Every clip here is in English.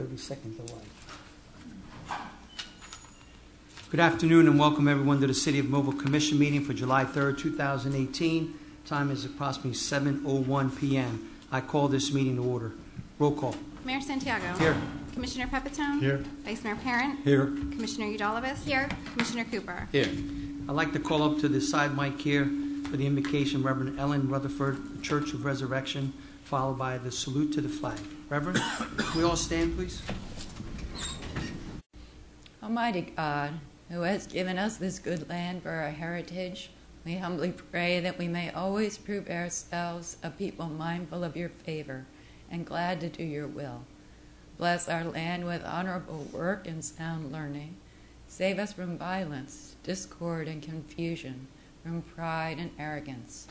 30-second delay. Good afternoon and welcome everyone to the City of Millville Commission meeting for July 3rd, 2018. Time is approximately 7:01 p.m. I call this meeting to order. Roll call. Mayor Santiago. Here. Commissioner Pepitone. Here. Vice Mayor Parent. Here. Commissioner Udalvis. Here. Commissioner Cooper. Here. I'd like to call up to the side mic here for the invocation, Reverend Ellen Rutherford, the Church of Resurrection, followed by the salute to the flag. Reverend, can we all stand, please? Almighty God, who has given us this good land for our heritage, we humbly pray that we may always prove ourselves a people mindful of your favor and glad to do your will. Bless our land with honorable work and sound learning. Save us from violence, discord, and confusion, from pride and arrogance.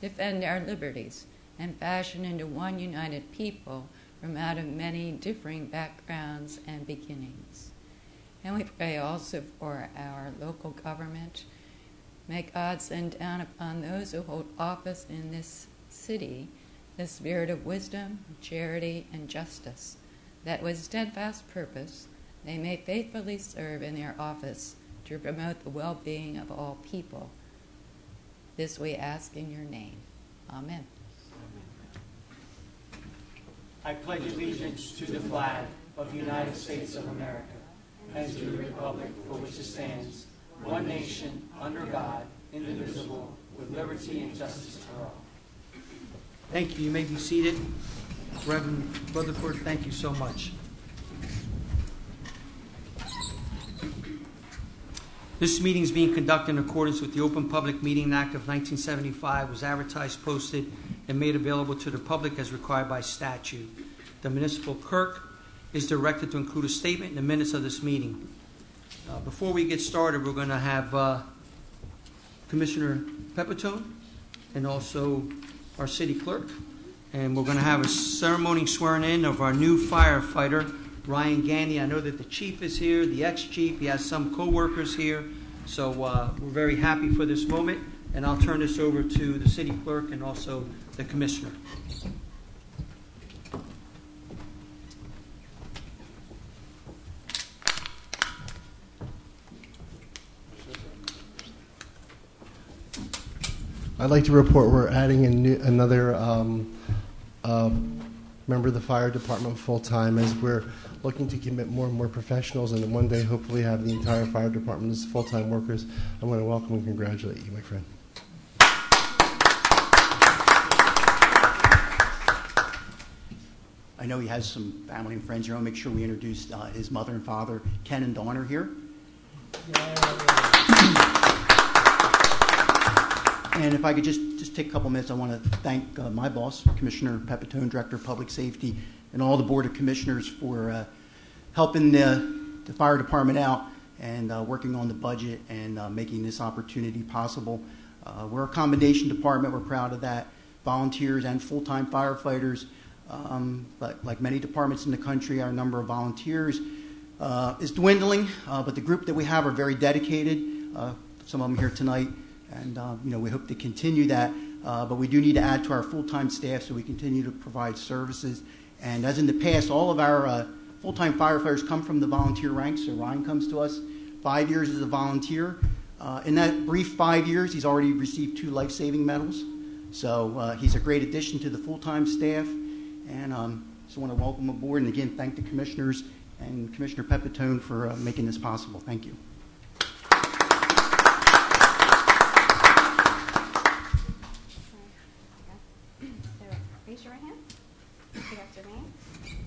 Defend our liberties and fashion into one united people from out of many differing backgrounds and beginnings. And we pray also for our local government. May God send down upon those who hold office in this city the spirit of wisdom, charity, and justice, that with steadfast purpose they may faithfully serve in their office to promote the well-being of all people. This we ask in your name. Amen. I pledge allegiance to the flag of the United States of America and to the republic for which it stands, one nation, under God, indivisible, with liberty and justice for all. Thank you. You may be seated. Reverend Rutherford, thank you so much. This meeting is being conducted in accordance with the Open Public Meeting Act of 1975, was advertised, posted, and made available to the public as required by statute. The municipal clerk is directed to include a statement in the minutes of this meeting. Before we get started, we're going to have Commissioner Pepitone and also our city clerk, and we're going to have a ceremony swearing in of our new firefighter, Ryan Gandy. I know that the chief is here, the ex-chief. He has some co-workers here. So we're very happy for this moment. And I'll turn this over to the city clerk and also the commissioner. I'd like to report we're adding another member of the fire department full-time as we're looking to commit more and more professionals and one day hopefully have the entire fire department as full-time workers. I want to welcome and congratulate you, my friend. I know he has some family and friends here. I'll make sure we introduce his mother and father, Ken and Dawn, are here. And if I could just take a couple minutes, I want to thank my boss, Commissioner Pepitone, Director of Public Safety, and all the Board of Commissioners for helping the fire department out and working on the budget and making this opportunity possible. We're a combination department. We're proud of that. Volunteers and full-time firefighters. But like many departments in the country, our number of volunteers is dwindling. But the group that we have are very dedicated. Some of them here tonight. And we hope to continue that, but we do need to add to our full-time staff so we continue to provide services. And as in the past, all of our full-time firefighters come from the volunteer ranks. So Ryan comes to us 5 years as a volunteer. In that brief 5 years, he's already received 2 life-saving medals. So he's a great addition to the full-time staff. And just want to welcome aboard and again thank the commissioners and Commissioner Pepitone for making this possible. Thank you.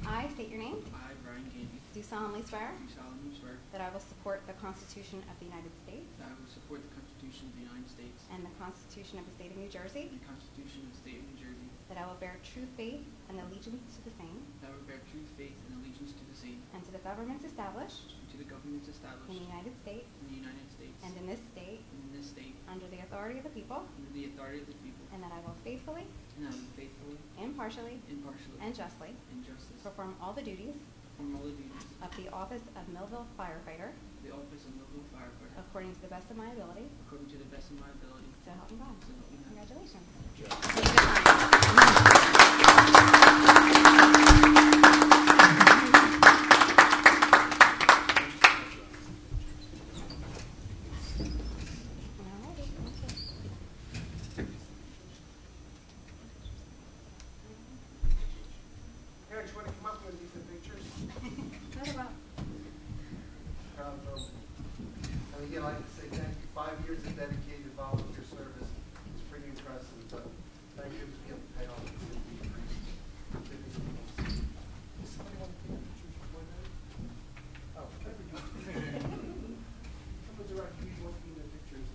I state your name. I, Brian Gandy, Do solemnly swear swear that I will support the Constitution of the United States that I will support the Constitution of the United States and the Constitution of the State of New Jersey, and the Constitution of the State of New Jersey, that I will bear true faith and allegiance to the same that I will bear true faith and allegiance to the same, and to the governments established and to the governments in established the United States in the United States and in this state and in this state, under the authority of the people, under the authority of the people, and that I will faithfully, and I will faithfully, impartially, impartially, and justly and justice perform all the duties perform all the duties of the office of Millville Firefighter of the office of Millville Firefighter according to the best of my ability. according to the best of my ability. So help me God. So help me God. Congratulations. Thank you. with these pictures? What about? Proud moment. And again, I'd like to say thank you. 5 years of dedicated volunteer service is pretty impressive, but thank you for being able to pay off. Does somebody want to take a picture for one night? Oh, there we go. Someone's around, please want to be in the pictures.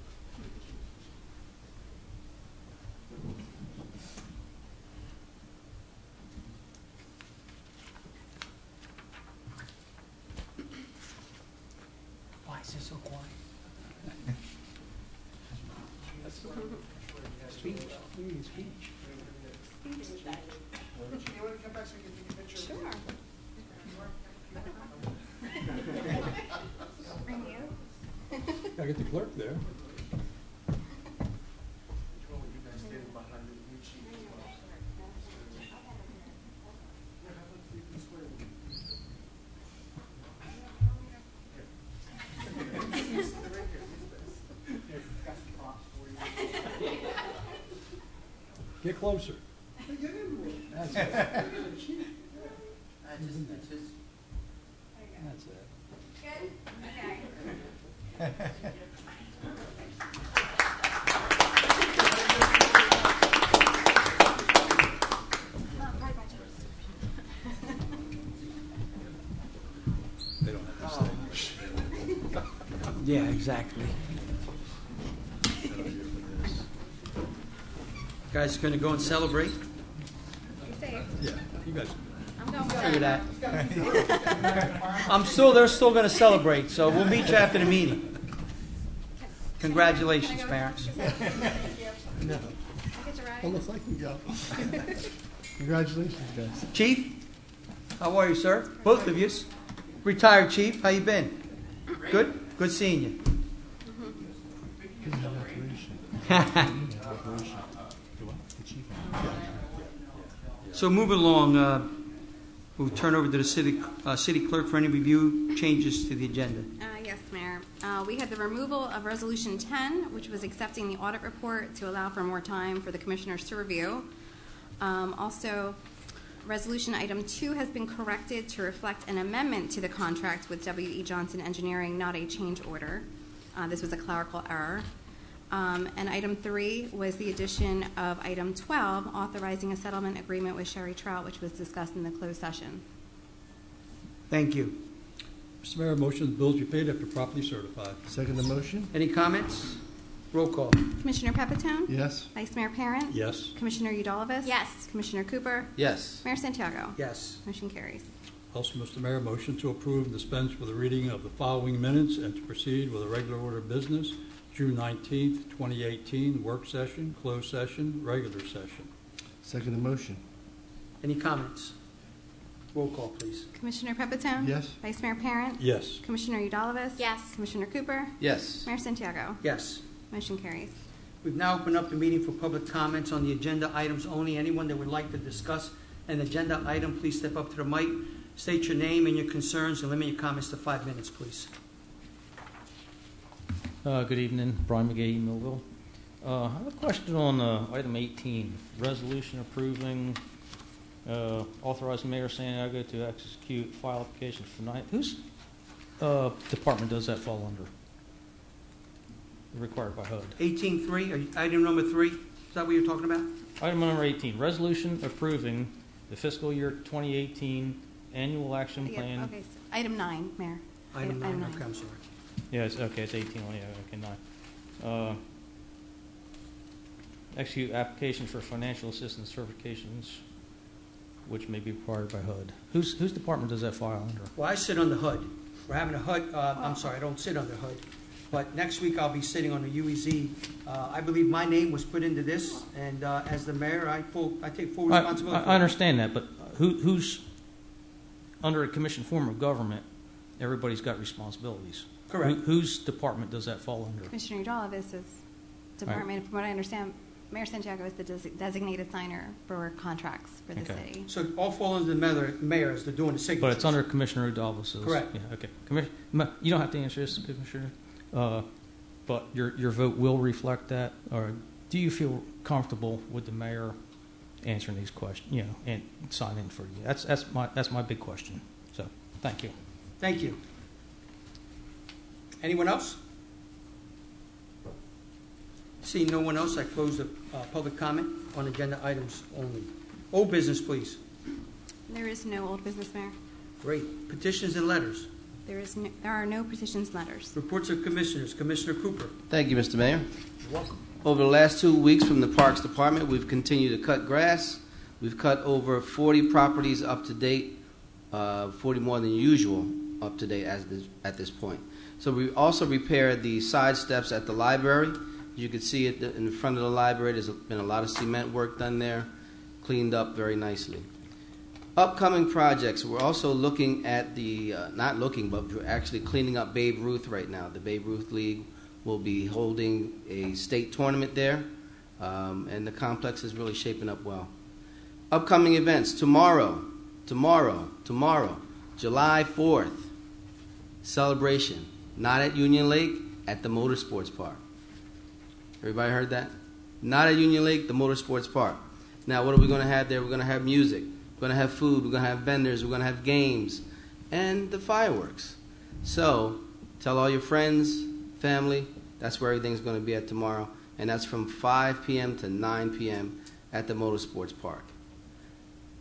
Why is it so quiet? Speech. We need speech. You want to come back so we can take a picture? Sure. Bring you. Gotta get the clerk there. Which one would you guys stand behind the new sheet as well? Yeah, how about if you can swear with me? Get closer. That's it. That's it. Good? Okay. Right by yours. They don't have to stay. Yeah, exactly. Guys going to go and celebrate? Be safe. Yeah, you guys. I'm going Figure with that. They're still going to celebrate, so we'll meet you after the meeting. Congratulations, parents. No, I'll get you right. almost like we go. Congratulations, guys. Chief, how are you, sir? Both of you. Retired chief, how you been? Good? Good seeing you. So moving along, we'll turn over to the city clerk for any review changes to the agenda. Yes, Mayor. We had the removal of Resolution 10, which was accepting the audit report to allow for more time for the commissioners to review. Also, Resolution Item 2 has been corrected to reflect an amendment to the contract with W.E. Johnson Engineering, not a change order. This was a clerical error. And Item 3 was the addition of Item 12, authorizing a settlement agreement with Sherry Trout, which was discussed in the closed session. Thank you. Mr. Mayor, motion the bills be paid after properly certified. Second the motion? Any comments? Roll call. Commissioner Pepitone? Yes. Vice Mayor Parent? Yes. Commissioner Udalvis? Yes. Commissioner Cooper? Yes. Mayor Santiago? Yes. Motion carries. Also, Mr. Mayor, motion to approve and dispense with the reading of the following minutes and to proceed with a regular order of business, June 19th, 2018, work session, closed session, regular session. Second the motion? Any comments? Roll call, please. Commissioner Pepitone? Yes. Vice Mayor Parent? Yes. Commissioner Udalvis? Yes. Commissioner Cooper? Yes. Mayor Santiago? Yes. Motion carries. We've now opened up the meeting for public comments on the agenda items only. Anyone that would like to discuss an agenda item, please step up to the mic, state your name and your concerns, and limit your comments to 5 minutes, please. Good evening, Brian McGee, Millville. I have a question on item 18, resolution approving, authorizing Mayor Santiago to execute file applications for whose department does that fall under? Required by HUD. 18.3, item number 3. Is that what you're talking about? Item number 18, resolution approving the fiscal year 2018 annual action Yeah, plan. okay, so item 9, Mayor. Item 9. Okay, I'm sorry. Yes, okay, it's 18, yeah, okay, 9. Execute applications for financial assistance certifications, which may be required by HUD. Whose department does that file under? Well, I sit on the HUD. We're having a HUD, I'm sorry, I don't sit on the HUD. But next week I'll be sitting on the UEZ. I believe my name was put into this, and as the mayor, I take full responsibility for I it. understand that, but who's under a commission form of government? Everybody's got responsibilities. Correct. Whose department does that fall under? Commissioner Udalvis is department. From what I understand, Mayor Santiago is the designated signer for contracts for the Okay. city. So all fall under the mayor as they're doing the signatures. But it's under Commissioner Udalvis's. Correct. Yeah, okay. You don't have to answer this, Commissioner. But your vote will reflect that, or do you feel comfortable with the mayor answering these questions, and signing for you. That's my big question. So, thank you. Thank you. Anyone else? Seeing no one else, I close the public comment on agenda items only. Old business, please. There is no old business, Mayor. Great. Petitions and letters. There are no petitions and letters. Reports of commissioners. Commissioner Cooper. Thank you, Mr. Mayor. You're welcome. Over the last 2 weeks from the Parks Department, we've continued to cut grass. We've cut over 40 properties up to date, 40 more than usual up to date at this point. So we also repaired the side steps at the library. You can see it in front of the library. There's been a lot of cement work done there, cleaned up very nicely. Upcoming projects, we're also looking at not looking, but we're actually cleaning up Babe Ruth right now. The Babe Ruth League will be holding a state tournament there, and the complex is really shaping up well. Upcoming events, tomorrow, July 4th, celebration, not at Union Lake, at the Motorsports Park. Everybody heard that? Not at Union Lake, the Motorsports Park. Now, what are we going to have there? We're going to have music. We're going to have food. We're going to have vendors. We're going to have games and the fireworks. So tell all your friends, family, that's where everything's going to be at tomorrow. And that's from 5 p.m. to 9 p.m. at the Motorsports Park.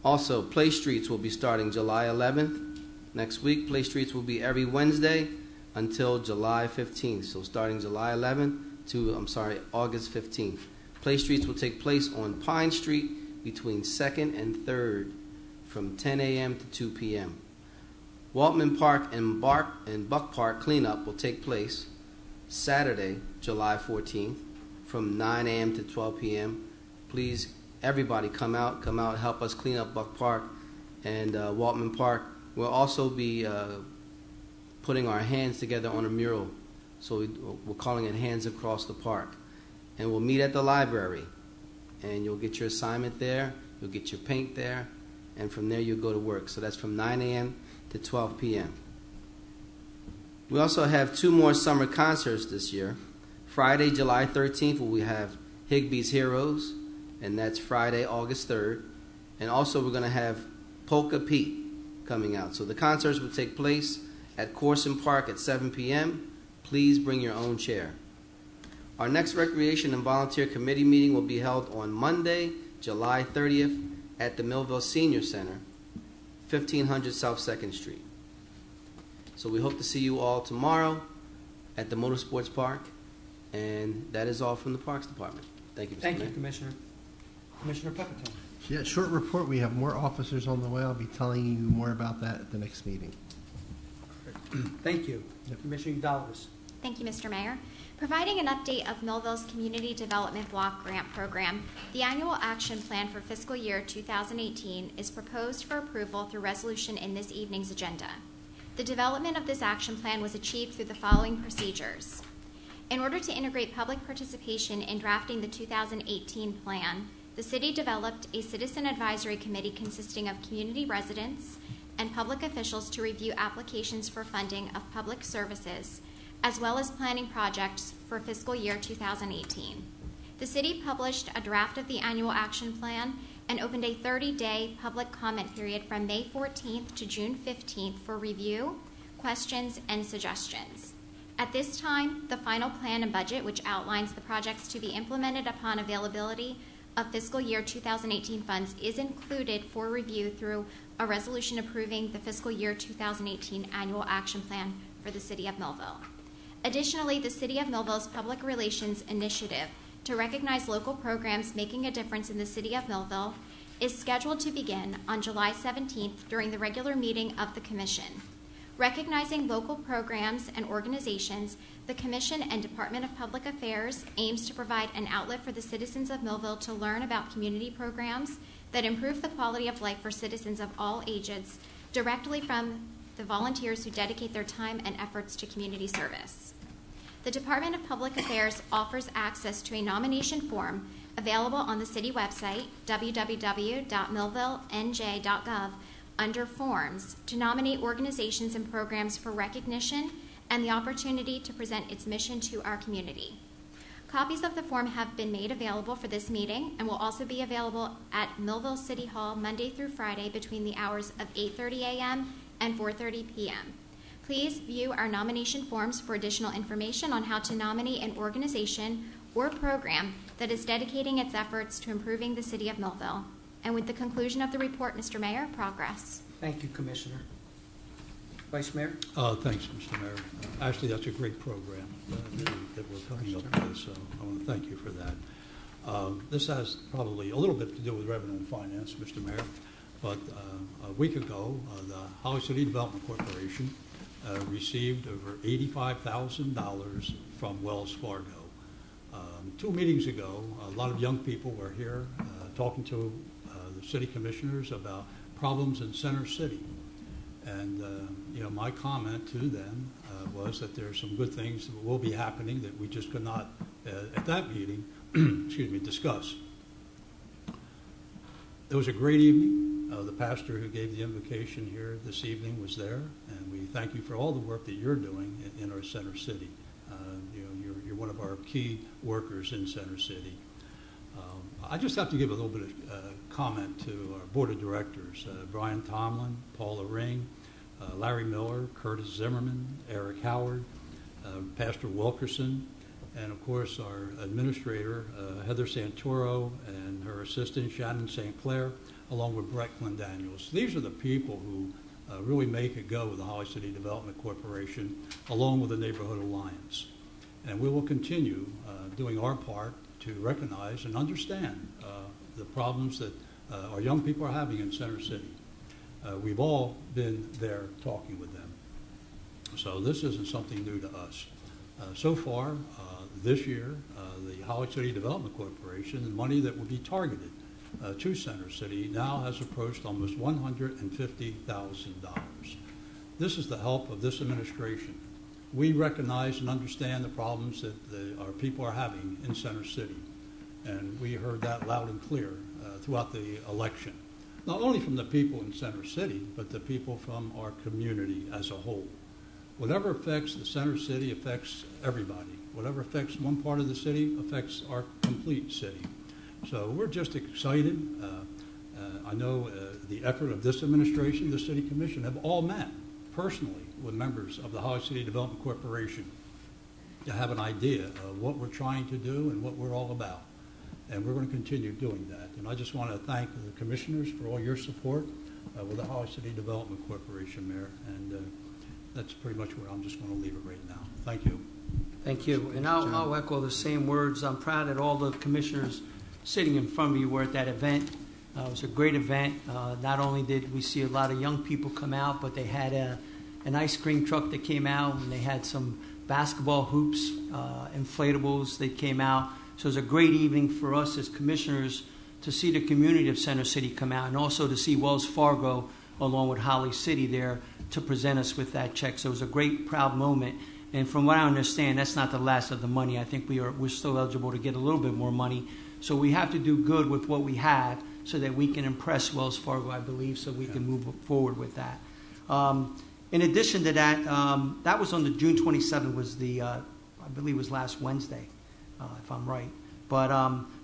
Also, Play Streets will be starting July 11th. Next week, Play Streets will be every Wednesday until July 15th. So starting July 11th to, August 15th. Play Streets will take place on Pine Street between 2nd and 3rd from 10 a.m. to 2 p.m. Waltman Park and Buck Park cleanup will take place Saturday, July 14th from 9 a.m. to 12 p.m. Please, everybody come out, help us clean up Buck Park and Waltman Park. We'll also be putting our hands together on a mural. So we're calling it Hands Across the Park. And we'll meet at the library. And you'll get your assignment there. You'll get your paint there. And from there you'll go to work. So that's from 9 a.m. to 12 p.m. We also have 2 more summer concerts this year. Friday, July 13th, we have Higbee's Heroes. And that's Friday, August 3rd. And also we're going to have Polka Pete coming out. So the concerts will take place at Corson Park at 7 p.m. Please bring your own chair. Our next Recreation and Volunteer Committee meeting will be held on Monday, July 30th at the Millville Senior Center, 1500 South 2nd Street. So we hope to see you all tomorrow at the Motorsports Park. And that is all from the Parks Department. Thank you, Mr. Thank Mayor. you, Commissioner. Commissioner Pepitone. Yeah, short report. We have more officers on the way. I'll be telling you more about that at the next meeting. Thank you. Yep. Commissioner Udalvis. Thank you, Mr. Mayor. Providing an update of Millville's Community Development Block Grant Program, the annual action plan for fiscal year 2018 is proposed for approval through resolution in this evening's agenda. The development of this action plan was achieved through the following procedures. In order to integrate public participation in drafting the 2018 plan, the city developed a citizen advisory committee consisting of community residents and public officials to review applications for funding of public services, as well as planning projects for fiscal year 2018. The city published a draft of the annual action plan and opened a 30-day public comment period from May 14th to June 15th for review, questions, and suggestions. At this time, the final plan and budget, which outlines the projects to be implemented upon availability of fiscal year 2018 funds, is included for review through a resolution approving the fiscal year 2018 annual action plan for the City of Millville. Additionally, the City of Millville's Public Relations Initiative to recognize local programs making a difference in the City of Millville is scheduled to begin on July 17th during the regular meeting of the Commission. Recognizing local programs and organizations, the Commission and Department of Public Affairs aims to provide an outlet for the citizens of Millville to learn about community programs that improve the quality of life for citizens of all ages directly from the volunteers who dedicate their time and efforts to community service. The Department of Public Affairs offers access to a nomination form available on the city website, www.millvillenj.gov, under Forms, to nominate organizations and programs for recognition and the opportunity to present its mission to our community. Copies of the form have been made available for this meeting and will also be available at Millville City Hall Monday through Friday between the hours of 8:30 a.m. and 4:30 p.m. Please view our nomination forms for additional information on how to nominate an organization or program that is dedicating its efforts to improving the city of Millville. And with the conclusion of the report, Mr. Mayor, progress. Thank you, Commissioner. Vice Mayor? Thanks, Mr. Mayor. Actually, that's a great program that we're coming up with, so I want to thank you for that. This has probably a little bit to do with revenue and finance, Mr. Mayor, but a week ago, the Holly City Development Corporation received over $85,000 from Wells Fargo. 2 meetings ago, a lot of young people were here talking to the city commissioners about problems in Center City. And, my comment to them was that there are some good things that will be happening that we just could not, at that meeting, discuss. It was a great evening. The pastor who gave the invocation here this evening was there, and we thank you for all the work that you're doing in our Center City. You're one of our key workers in Center City. I just have to give a little bit of comment to our board of directors, Brian Tomlin, Paula Ring, Larry Miller, Curtis Zimmerman, Eric Howard, Pastor Wilkerson, and of course our administrator, Heather Santoro, and her assistant, Shannon St. Clair, along with Brett Daniels. These are the people who really make it go with the Holly City Development Corporation, along with the Neighborhood Alliance. And we will continue doing our part to recognize and understand the problems that our young people are having in Center City. We've all been there talking with them. So this isn't something new to us. So far, this year, the Holly City Development Corporation, the money that will be targeted to Center City now has approached almost $150,000. This is the help of this administration. We recognize and understand the problems that our people are having in Center City. And we heard that loud and clear throughout the election. Not only from the people in Center City, but the people from our community as a whole. Whatever affects the Center City affects everybody. Whatever affects one part of the city affects our complete city. So we're just excited. I know the effort of this administration, the City Commission, have all met personally with members of the Holly City Development Corporation to have an idea of what we're trying to do and what we're all about. And we're going to continue doing that. And I just want to thank the commissioners for all your support with the Holly City Development Corporation, Mayor. And that's pretty much where I'm just going to leave it right now. Thank you. Thank you. And I'll echo the same words. I'm proud that all the commissioners sitting in front of you were at that event. It was a great event. Not only did we see a lot of young people come out, but they had an ice cream truck that came out, and they had some basketball hoops, inflatables that came out. So it was a great evening for us as commissioners to see the community of Center City come out, and also to see Wells Fargo along with Holly City there to present us with that check. So it was a great, proud moment. And from what I understand, that's not the last of the money. I think we're still eligible to get a little bit more money. So we have to do good with what we have so that we can impress Wells Fargo, I believe, so we can move forward with that. In addition to that, that was on the June 27th was the, I believe it was last Wednesday, if I'm right. But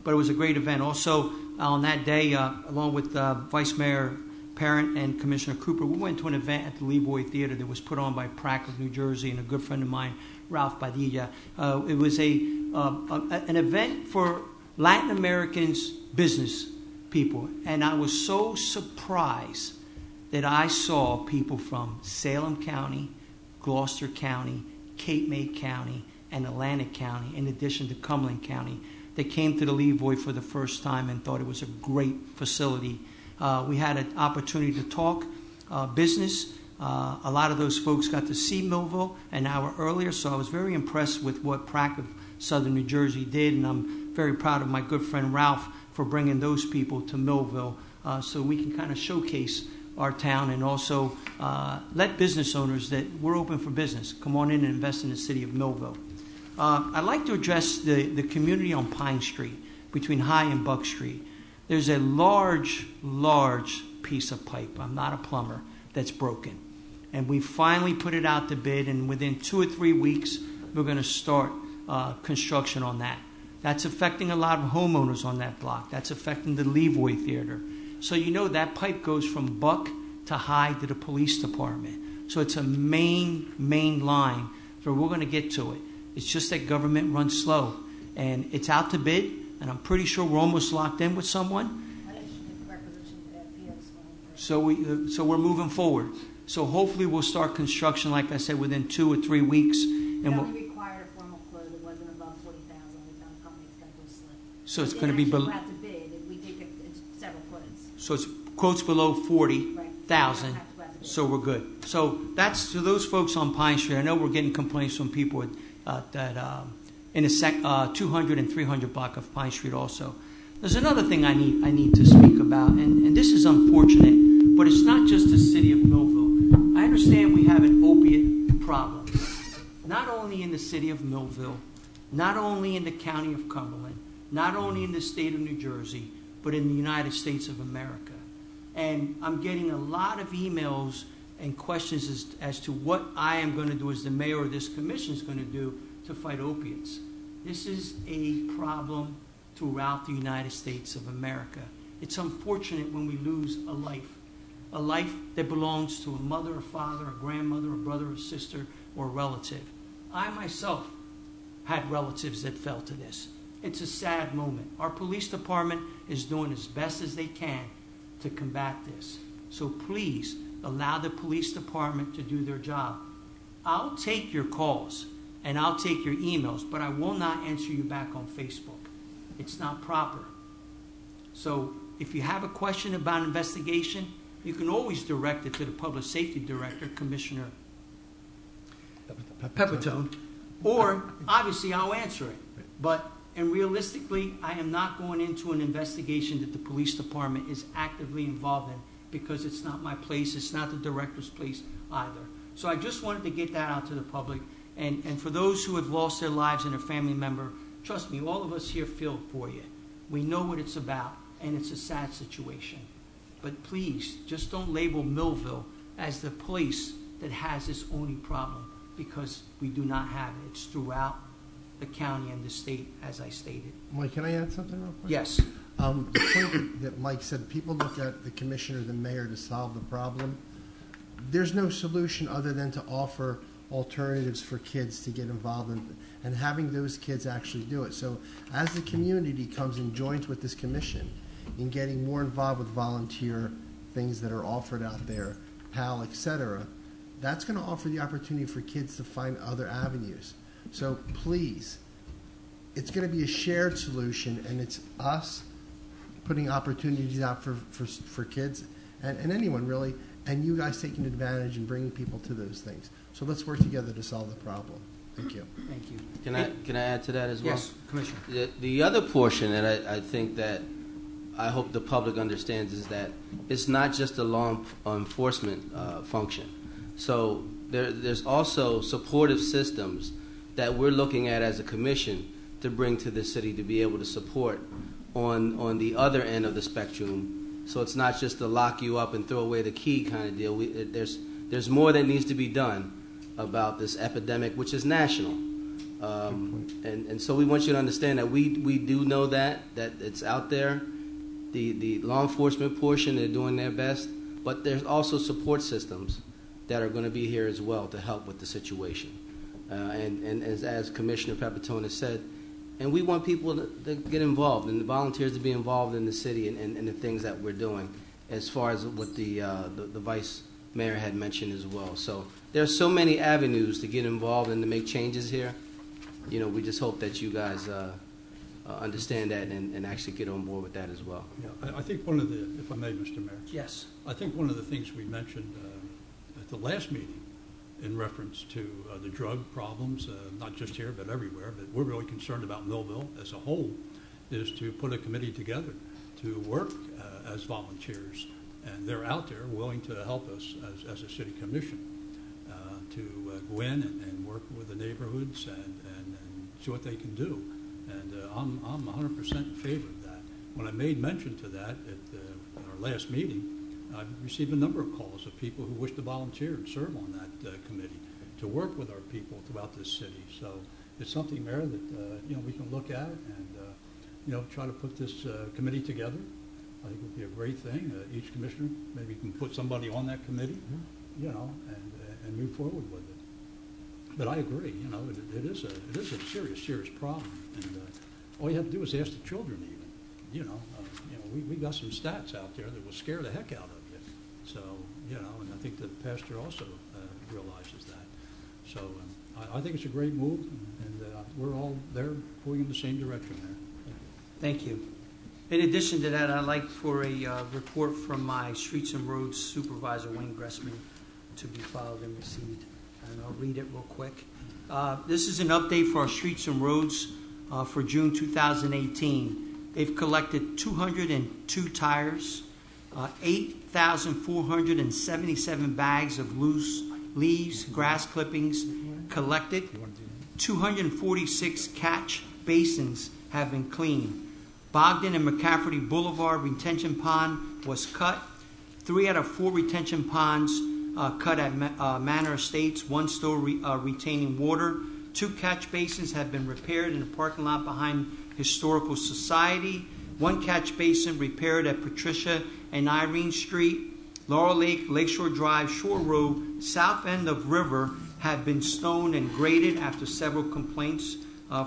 it was a great event. Also, on that day, along with Vice Mayor Parent and Commissioner Cooper, we went to an event at the Levoy Theater that was put on by Prac of New Jersey and a good friend of mine, Ralph Padilla. It was an event for Latin Americans business people, and I was so surprised that I saw people from Salem County, Gloucester County, Cape May County, and Atlantic County, in addition to Cumberland County, that came to the Levoy for the first time and thought it was a great facility. We had an opportunity to talk business. A lot of those folks got to see Millville an hour earlier, so I was very impressed with what Prac of Southern New Jersey did, and I'm very proud of my good friend Ralph for bringing those people to Millville so we can kind of showcase our town and also let business owners that we're open for business come on in and invest in the city of Millville. I'd like to address the community on Pine Street between High and Buck Street. There's a large piece of pipe, I'm not a plumber, that's broken. And we finally put it out to bid, and within 2 or 3 weeks, we're going to start construction on that. That's affecting a lot of homeowners on that block. That's affecting the Leavoy Theater. So you know that pipe goes from Buck to High to the police department. So it's a main line. So we're going to get to it. It's just that government runs slow. And it's out to bid, and I'm pretty sure we're almost locked in with someone. So we're moving forward. So hopefully we'll start construction, like I said, within 2 or 3 weeks. It And only required a formal quote that wasn't above 40,000. We found a company that's going to go slip. So it's We going to be didn't below. actually go out to bid, and we did get several quotes. So it's quotes below 40,000. Right. We don't have to go out to bid. So we're good. So that's to those folks on Pine Street. I know we're getting complaints from people that in the 200 and 300 block of Pine Street also. There's another thing I need to speak about, and this is unfortunate, but it's not just the city of Millville. I understand we have an opiate problem, not only in the city of Millville, not only in the county of Cumberland, not only in the state of New Jersey, but in the United States of America. And I'm getting a lot of emails and questions as to what I am going to do as the mayor of this commission is going to do to fight opiates. This is a problem throughout the United States of America. It's unfortunate when we lose a life that belongs to a mother, a father, a grandmother, a brother, a sister, or a relative. I myself had relatives that fell to this. It's a sad moment. Our police department is doing as best as they can to combat this. So please allow the police department to do their job. I'll take your calls and I'll take your emails, but I will not answer you back on Facebook. It's not proper. So if you have a question about an investigation, you can always direct it to the Public Safety Director, Commissioner Pepitone, or obviously I'll answer it. And realistically, I am not going into an investigation that the police department is actively involved in because it's not my place, it's not the director's place either. So I just wanted to get that out to the public. And for those who have lost their lives and a family member, trust me, all of us here feel for you. We know what it's about, and it's a sad situation. But please, just don't label Millville as the place that has this only problem, because we do not have it. It's throughout the county and the state, as I stated. Mike, can I add something real quick? Yes. The point that Mike said, people look at the commissioner, the mayor to solve the problem. There's no solution other than to offer alternatives for kids to get involved in, and having those kids actually do it. So as the community comes and joins with this commission in getting more involved with volunteer things that are offered out there, PAL, etc., that's going to offer the opportunity for kids to find other avenues. So please, it's going to be a shared solution, and it's us putting opportunities out for kids and anyone really, and you guys taking advantage and bringing people to those things. So let's work together to solve the problem. Thank you. Thank you. Can I add to that as well? Yes, Commissioner. The other portion that I think that I hope the public understands is that it's not just a law enforcement function. So there's also supportive systems that we're looking at as a commission to bring to the city to be able to support on the other end of the spectrum. So it's not just to lock you up and throw away the key kind of deal. There's more that needs to be done about this epidemic, which is national. And so we want you to understand that we do know that it's out there. The law enforcement portion, they're doing their best, but there's also support systems that are going to be here as well to help with the situation. And as Commissioner Pepitone has said, and we want people to get involved and the volunteers to be involved in the city and the things that we're doing, as far as what the Vice Mayor had mentioned as well. So there are so many avenues to get involved and to make changes here. You know, we just hope that you guys understand that and actually get on board with that as well. Yeah, I think one of the, if I may, Mr. Mayor. Yes. I think one of the things we mentioned at the last meeting in reference to the drug problems, not just here but everywhere, but we're really concerned about Millville as a whole, is to put a committee together to work as volunteers. And they're out there willing to help us as a city commission to go in and work with the neighborhoods and see what they can do. And I'm 100% in favor of that. When I made mention to that at our last meeting, I've received a number of calls of people who wish to volunteer and serve on that committee to work with our people throughout this city. So it's something, Mayor, that, we can look at and, try to put this committee together. I think it would be a great thing. Each commissioner maybe can put somebody on that committee, and move forward with it. But I agree, it is a serious problem. And all you have to do is ask the children even. We got some stats out there that will scare the heck out of you. So, and I think the pastor also realizes that. So I think it's a great move, and we're all there going in the same direction there. Thank you. In addition to that, I'd like for a report from my Streets and Roads Supervisor, Wayne Gressman, to be filed and received. And I'll read it real quick. This is an update for our Streets and Roads for June 2018. They've collected 202 tires, 8,477 bags of loose leaves, grass clippings collected, 246 catch basins have been cleaned. Bogdan and McCafferty Boulevard retention pond was cut. 3 out of 4 retention ponds cut at Manor Estates, 1 still retaining water. 2 catch basins have been repaired in the parking lot behind Historical Society. 1 catch basin repaired at Patricia and Irene Street. Laurel Lake, Lakeshore Drive, Shore Road, south end of River have been stoned and graded after several complaints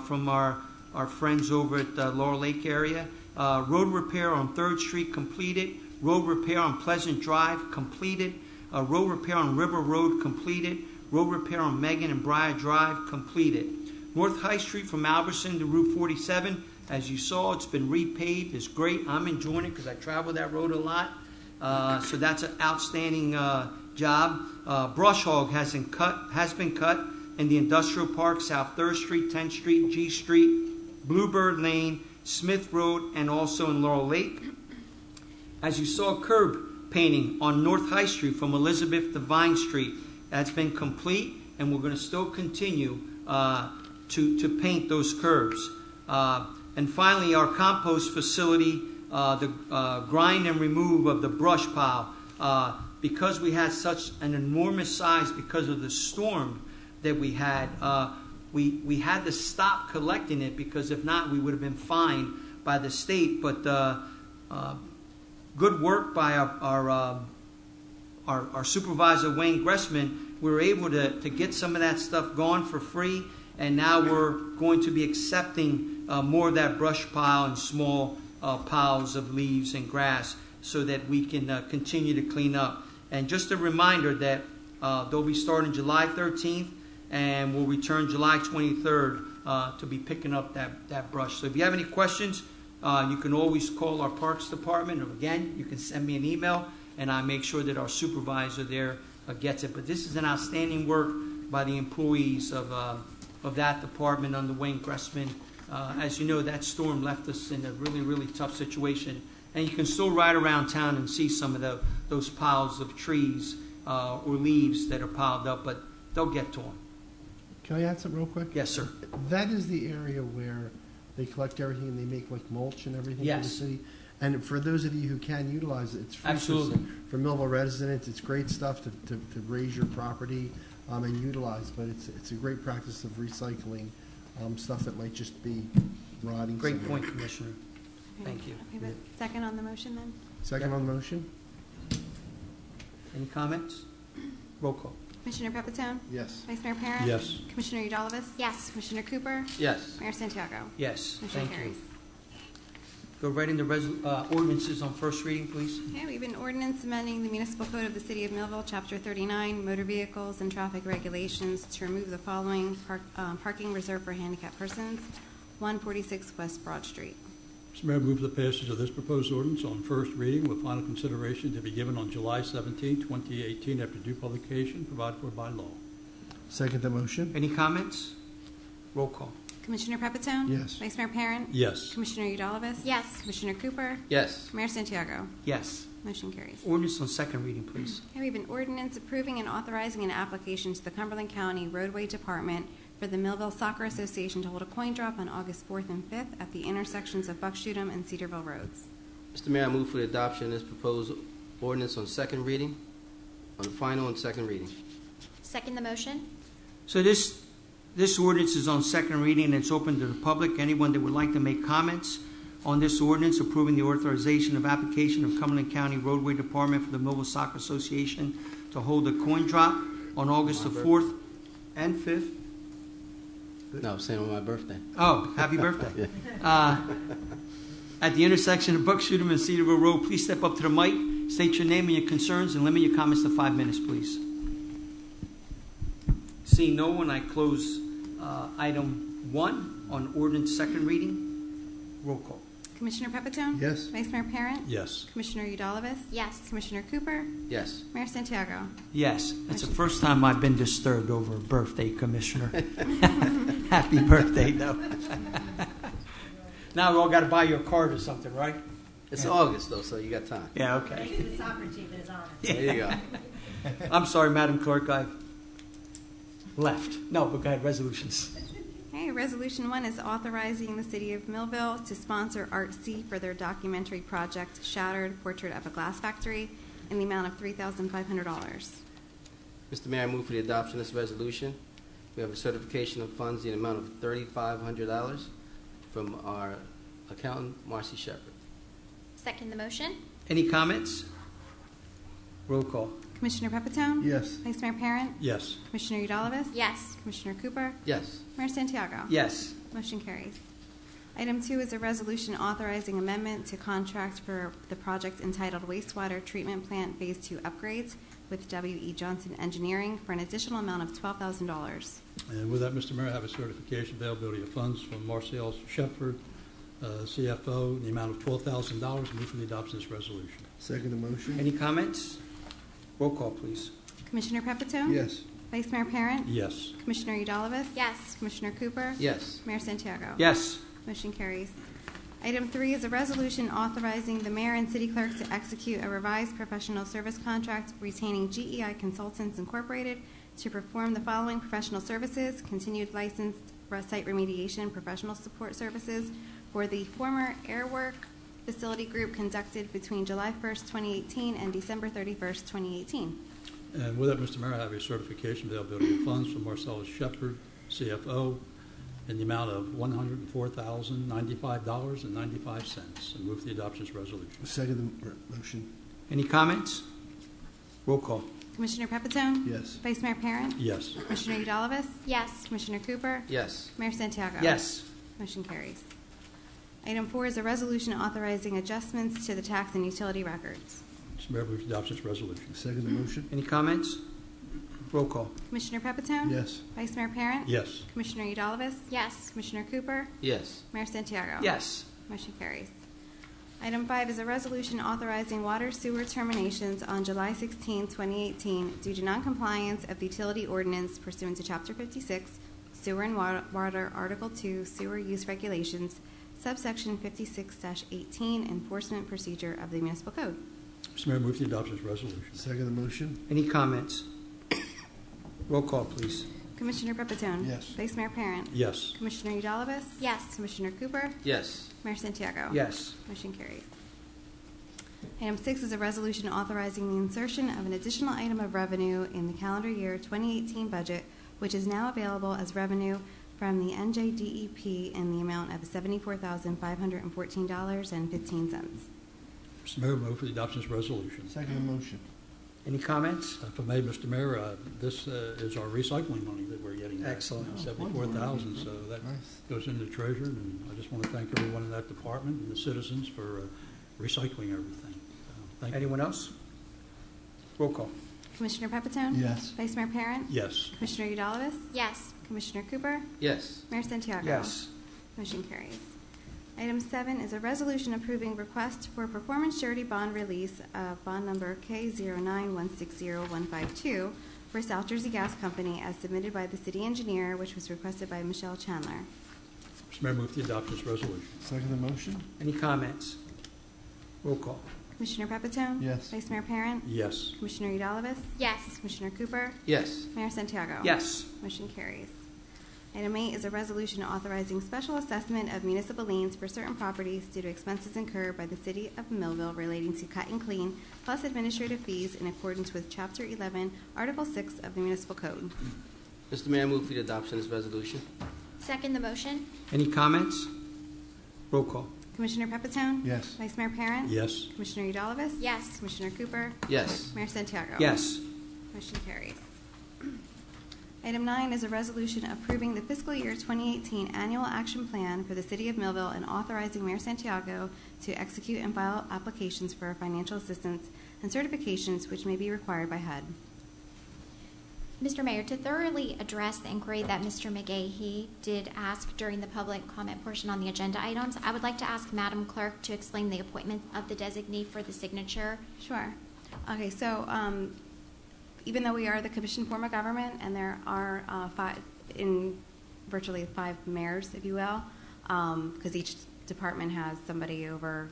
from our friends over at the Laurel Lake area. Road repair on 3rd Street completed. Road repair on Pleasant Drive completed. Road repair on River Road completed. Road repair on Megan and Briar Drive completed. North High Street from Albertson to Route 47, as you saw, it's been repaved. It's great. I'm enjoying it because I travel that road a lot. So that's an outstanding job. Brush hog has been cut in the Industrial Park, South 3rd Street, 10th Street, G Street, Bluebird Lane, Smith Road, and also in Laurel Lake. As you saw, curb painting on North High Street from Elizabeth to Vine Street. That's been complete, and we're going to still continue to paint those curbs. And finally, our compost facility, the grind and remove of the brush pile. Because we had such an enormous size because of the storm that we had, we had to stop collecting it, because if not, we would have been fined by the state. But good work by our supervisor, Wayne Gressman. We were able to get some of that stuff gone for free, and now we're going to be accepting more of that brush pile and small piles of leaves and grass so that we can continue to clean up. And just a reminder that they'll be starting July 13th and we'll return July 23rd to be picking up that brush. So if you have any questions, you can always call our Parks Department, or again, you can send me an email, and I make sure that our supervisor there gets it. But this is an outstanding work by the employees of that department under Wayne Gressman. As you know, that storm left us in a really, really tough situation. And you can still ride around town and see some of those piles of trees or leaves that are piled up, but they'll get to them. Can I add something real quick? Yes, sir. That is the area where they collect everything and they make like mulch and everything for the Yes. city. And for those of you who can utilize it, it's free Absolutely. for Millville residents. It's great stuff to raise your property and utilize, but it's a great practice of recycling stuff that might just be rotting. Great somewhere. point, Commissioner. Thank you. Okay, but second on the motion then? Second on the motion? Any comments? Roll call. Commissioner Pepitone? Yes. Vice Mayor Parent? Yes. Commissioner Udalvis? Yes. Commissioner Cooper? Yes. Mayor Santiago? Yes, Motion thank carries. you. Go right into ordinances on first reading, please. Okay, we have an ordinance amending the municipal code of the City of Millville, Chapter 39, Motor Vehicles and Traffic Regulations, to remove the following parking reserved for handicapped persons, 146 West Broad Street. Mr. Mayor, move the passage of this proposed ordinance on first reading with final consideration to be given on July 17, 2018, after due publication provided for by law. Second the motion? Any comments? Roll call. Commissioner Pepitone? Yes. Vice Mayor Parent? Yes. Commissioner Udalvis? Yes. Commissioner Cooper? Yes. Mayor Santiago? Yes. Motion carries. Ordinance on second reading, please. Okay, we have an ordinance approving and authorizing an application to the Cumberland County Roadway Department for the Millville Soccer Association to hold a coin drop on August 4th and 5th at the intersections of Buckshootum and Cedarville Roads. Mr. Mayor, I move for the adoption of this proposed ordinance on second reading, on final and second reading. Second the motion? So this This ordinance is on second reading and it's open to the public. Anyone that would like to make comments on this ordinance approving the authorization of application of Cumberland County Roadway Department for the Millville Soccer Association to hold a coin drop on August the 4th and 5th. No, saying on my birthday. Oh, happy birthday. At the intersection of Buck Shootem and Cedarville Road, please step up to the mic, state your name and your concerns, and limit your comments to 5 minutes, please. Seeing no one, I close item 1 on ordinance second reading. Roll call. Commissioner Pepitone? Yes. Vice Mayor Parent? Yes. Commissioner Udalvis? Yes. Commissioner Cooper? Yes. Mayor Santiago? Yes, it's the first time I've been disturbed over a birthday, Commissioner. Happy birthday, though. Now we all got to buy you a card or something, right? It's August, though, so you got time. Yeah, okay. Maybe the soccer team is on it. There you go. I'm sorry, Madam Clerk, I left. No, but go ahead, resolutions. Okay, Resolution 1 is authorizing the City of Millville to sponsor Art C for their documentary project, Shattered Portrait of a Glass Factory, in the amount of $3,500. Mr. Mayor, I move for the adoption of this resolution. We have a certification of funds in the amount of $3,500 from our accountant, Marcy Shepard. Second the motion? Any comments? Roll call. Commissioner Pepitone? Yes. Vice Mayor Parent? Yes. Commissioner Udalvis? Yes. Commissioner Cooper? Yes. Mayor Santiago? Yes. Motion carries. Item 2 is a resolution authorizing amendment to contract for the project entitled Wastewater Treatment Plant Phase 2 Upgrades with W.E. Johnson Engineering for an additional amount of $12,000. And with that, Mr. Mayor, I have a certification availability of funds from Marcel Shepard, CFO, in the amount of $12,000. Move for the adoption of this resolution. Second the motion? Any comments? Roll call, please. Commissioner Pepitone? Yes. Vice Mayor Parent? Yes. Commissioner Udalvis? Yes. Commissioner Cooper? Yes. Mayor Santiago? Yes. Motion carries. Item 3 is a resolution authorizing the mayor and city clerk to execute a revised professional service contract retaining GEI Consultants Incorporated to perform the following professional services: continued licensed site remediation professional support services for the former Airwork Facility Group conducted between July 1st, 2018 and December 31st, 2018. And with that, Mr. Mayor, I have a certification availability of funds from Marcellus Shepard, CFO, in the amount of $104,095.95. And move for the adoption of this resolution. Second the motion? Any comments? Roll call. Commissioner Pepitone? Yes. Vice Mayor Parent? Yes. Commissioner Udalvis? Yes. Commissioner Cooper? Yes. Mayor Santiago? Yes. Motion carries. Item 4 is a resolution authorizing adjustments to the tax and utility records. Mr. Mayor, move for the adoption of this resolution. Second the motion? Any comments? Roll call. Commissioner Pepitone? Yes. Vice Mayor Parent? Yes. Commissioner Udalvis? Yes. Commissioner Cooper? Yes. Mayor Santiago? Yes. Motion carries. Item 5 is a resolution authorizing water sewer terminations on July 16, 2018 due to noncompliance of the utility ordinance pursuant to Chapter 56, Sewer and Water, Article 2, Sewer Use Regulations, subsection 56-18, Enforcement Procedure of the Municipal Code. Mr. Mayor, move for the adoption of this resolution. Second the motion? Any comments? Roll call, please. Commissioner Pepitone? Yes. Vice Mayor Parent? Yes. Commissioner Udalvis? Yes. Commissioner Cooper? Yes. Mayor Santiago? Yes. Motion carries. Item 6 is a resolution authorizing the insertion of an additional item of revenue in the calendar year 2018 budget, which is now available as revenue from the NJDEP in the amount of $74,514.15. Mr. Mayor, move for the adoption of this resolution. Second the motion? Any comments? If I may, Mr. Mayor, this is our recycling money that we're getting back. Excellent. $74,000, so that Nice. goes into the treasurer, and I just want to thank everyone in that department and the citizens for recycling everything. Thank you. Anyone else? Roll call. Commissioner Pepitone? Yes. Vice Mayor Parent? Yes. Commissioner Udalvis? Yes. Commissioner Cooper? Yes. Mayor Santiago? Yes. Motion carries. Item 7 is a resolution approving request for performance surety bond release of bond number K091605152 for South Jersey Gas Company as submitted by the city engineer, which was requested by Michelle Chandler. Mr. Mayor, move for the adoption of this resolution. Second the motion? Any comments? Roll call. Commissioner Pepitone? Yes. Vice Mayor Parent? Yes. Commissioner Udalvis? Yes. Commissioner Cooper? Yes. Mayor Santiago? Yes. Motion carries. Item 8 is a resolution authorizing special assessment of municipal liens for certain properties due to expenses incurred by the city of Millville relating to cut and clean, plus administrative fees in accordance with Chapter 11, Article 6 of the Municipal Code. Mr. Mayor, I move for the adoption of this resolution. Second the motion. Any comments? Roll call. Commissioner Pepitone? Yes. Vice Mayor Parent? Yes. Commissioner Udalvis? Yes. Commissioner Cooper? Yes. Mayor Santiago? Yes. Motion carries. Item 9 is a resolution approving the fiscal year 2018 annual action plan for the City of Millville and authorizing Mayor Santiago to execute and file applications for financial assistance and certifications which may be required by HUD. Mr. Mayor, to thoroughly address the inquiry that Mr. McGahee did ask during the public comment portion on the agenda items, I would like to ask Madam Clerk to explain the appointment of the designee for the signature. Sure. Okay, so even though we are the commissioned form of government and there are virtually five mayors, if you will, because each department has somebody over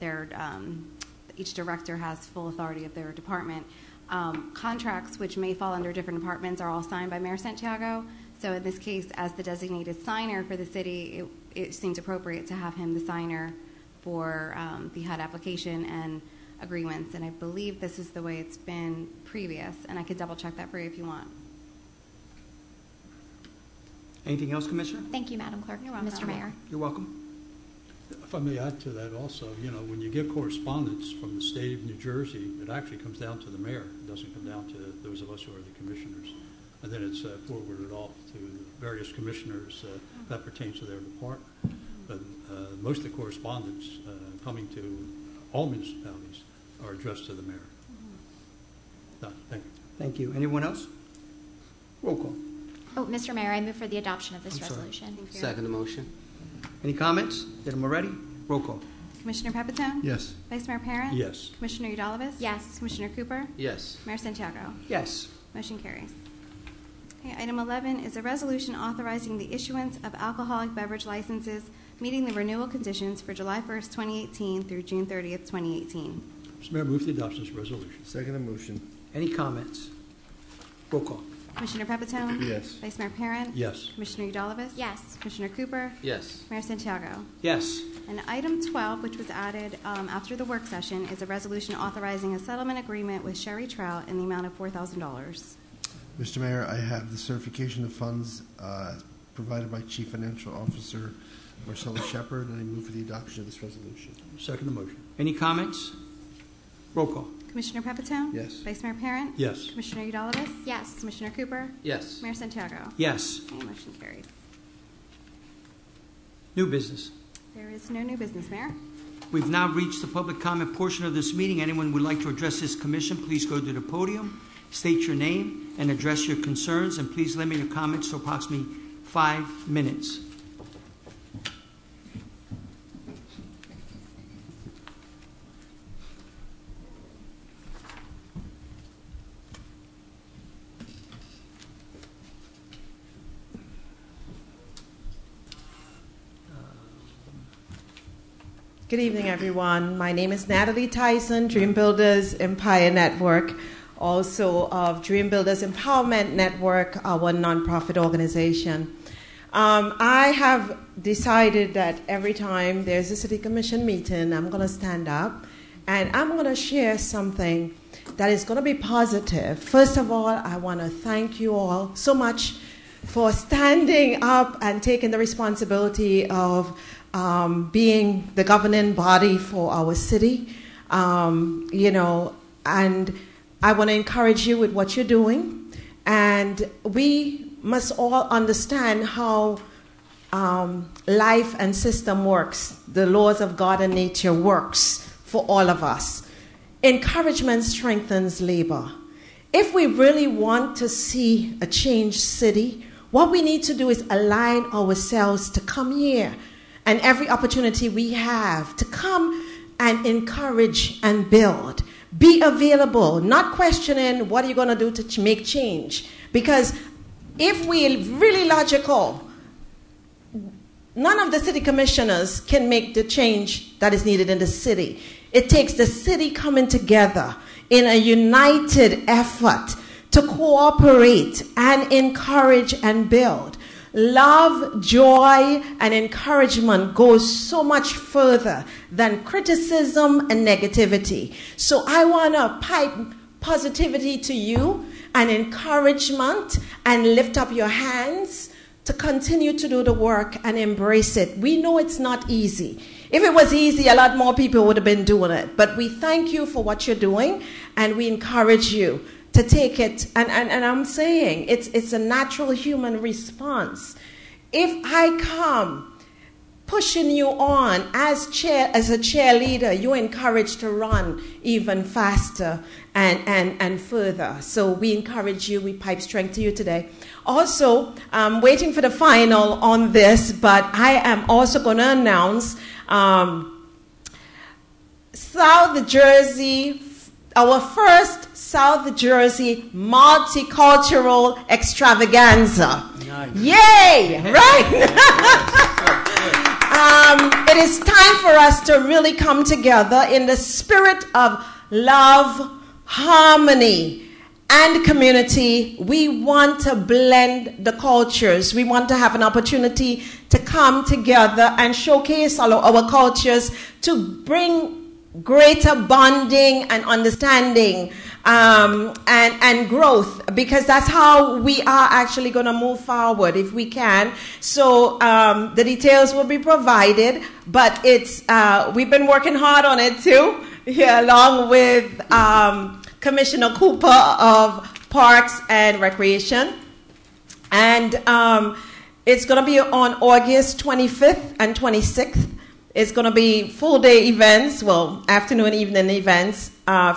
their, each director has full authority of their department. Contracts, which may fall under different departments, are all signed by Mayor Santiago. So in this case, as the designated signer for the city, it seems appropriate to have him the signer for the HUD application and agreements. And I believe this is the way it's been previous, and I could double check that for you if you want. Anything else, Commissioner? Thank you, Madam Clerk. You're welcome. Mr. Mayor. You're welcome. If I may add to that also, you know, when you get correspondence from the state of New Jersey, it actually comes down to the mayor. It doesn't come down to those of us who are the commissioners. And then it's forwarded off to various commissioners that pertains to their department. But most of the correspondence coming to all municipalities are addressed to the mayor. Done. Thank you. Thank you. Anyone else? Roll call. Oh, Mr. Mayor, I move for the adoption of this I'm sorry. resolution. Thank you. Second the motion. Any comments? Did them already? Roll call. Commissioner Pepitone? Yes. Vice Mayor Parent? Yes. Commissioner Udalvis? Yes. Commissioner Cooper? Yes. Mayor Santiago? Yes. Motion carries. Okay, item 11 is a resolution authorizing the issuance of alcoholic beverage licenses meeting the renewal conditions for July 1st, 2018 through June 30th, 2018. Mr. Mayor, move for the adoption of this resolution. Second the motion. Any comments? Roll call. Commissioner Pepitone? Yes. Vice Mayor Parent? Yes. Commissioner Udalvis? Yes. Commissioner Cooper? Yes. Mayor Santiago? Yes. And item 12, which was added after the work session, is a resolution authorizing a settlement agreement with Sherry Trout in the amount of $4,000. Mr. Mayor, I have the certification of funds provided by Chief Financial Officer Marcella Shepard, and I move for the adoption of this resolution. Second the motion. Any comments? Roll call. Commissioner Pepitone? Yes. Vice Mayor Parent? Yes. Commissioner Udalvis? Yes. Commissioner Cooper? Yes. Mayor Santiago? Yes. Okay, motion carries. New business. There is no new business, Mayor. We've now reached the public comment portion of this meeting. Anyone who would like to address this commission, please go to the podium, state your name, and address your concerns, and please limit your comments to approximately 5 minutes. Good evening, everyone. My name is Natalie Tyson, Dream Builders Empire Network, also of Dream Builders Empowerment Network, our nonprofit organization. I have decided that every time there's a city commission meeting, I'm going to stand up and I'm going to share something that is going to be positive. First of all, I want to thank you all so much for standing up and taking the responsibility of being the governing body for our city, and I want to encourage you with what you're doing. And we must all understand how life and system works, the laws of God and nature works for all of us. Encouragement strengthens labor. If we really want to see a changed city, what we need to do is align ourselves to come here and every opportunity we have to come and encourage and build. Be available, not questioning what are you going to do to make change. Because if we're really logical, none of the city commissioners can make the change that is needed in the city. It takes the city coming together in a united effort to cooperate and encourage and build. Love, joy, and encouragement goes so much further than criticism and negativity. So I want to positivity to you and encouragement and lift up your hands to continue to do the work and embrace it. We know it's not easy. If it was easy, a lot more people would have been doing it. But we thank you for what you're doing, and we encourage you to take it. And I'm saying it's a natural human response. If I come pushing you on as a cheerleader, you're encouraged to run even faster and further. So we encourage you. We pipe strength to you today. Also, I'm waiting for the final on this, but I am also going to announce South Jersey, our first South Jersey multicultural extravaganza. Nice. Yay! Right? It is time for us to really come together in the spirit of love, harmony, and community. We want to blend the cultures. We want to have an opportunity to come together and showcase all of our cultures to bring greater bonding and understanding and growth, because that's how we are actually going to move forward if we can. So the details will be provided, but it's we've been working hard on it too, along with Commissioner Cooper of Parks and Recreation. And it's going to be on August 25th and 26th. It's going to be full-day events, well, afternoon, evening events,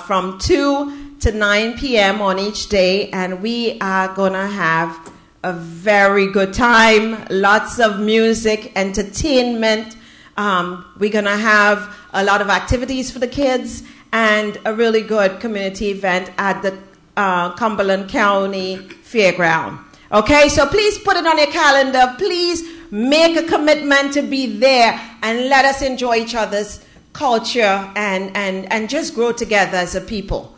from 2 to 9 p.m. on each day, and we are going to have a very good time, lots of music, entertainment. We're going to have a lot of activities for the kids and a really good community event at the Cumberland County Fairground. Okay, so please put it on your calendar. Please make a commitment to be there and let us enjoy each other's culture and just grow together as a people.